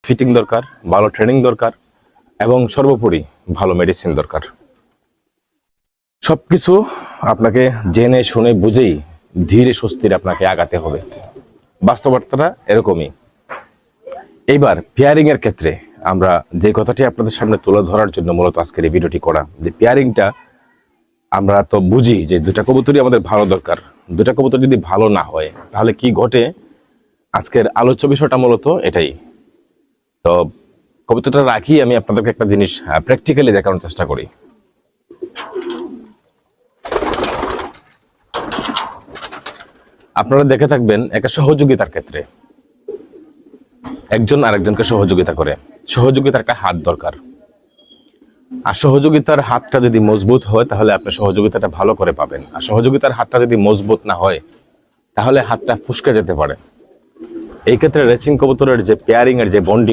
Fitting দরকার, ভালো training দরকার এবং সর্বোপরি ভালো মেডিসিন দরকার। সবকিছু আপনাকে জেনে শুনে বুঝেই ধীরে সুস্থির আপনাকে আগাতে হবে। বাস্তবতাটা এরকমই। এইবার পেয়ারিং এর ক্ষেত্রে আমরা যে কথাটি আপনাদের সামনে তুলে ধরার জন্য মূলত আজকের এই ভিডিওটি করা, যে পেয়ারিংটা আমরা তো বুঝি যে দুটা কবুতরই আমাদের ভালো দরকার। দুটা কবুতর যদি ভালো না হয় তাহলে কি ঘটে, আজকের আলোচ্য বিষয়টা মূলত এটাই। তো কবুতরটা রাখি আমি আপনাদেরকে একটা জিনিস প্র্যাকটিক্যালি দেখানোর চেষ্টা করি। আপনারা দেখে থাকবেন একটা সহযোগিতার ক্ষেত্রে একজন আরেকজনকে সহযোগিতা করে, সহযোগিতার একটা হাত দরকার। আর সহযোগিতার হাতটা যদি মজবুত হয় তাহলে আপনি সহযোগিতাটা ভালো করে পাবেন। আর সহযোগিতার হাতটা যদি মজবুত না হয় তাহলে হাতটা ফুসকে যেতে পারে। এই ক্ষেত্রে রেসিং কবুতরের যে পেয়ারিং এর যে বন্ডিং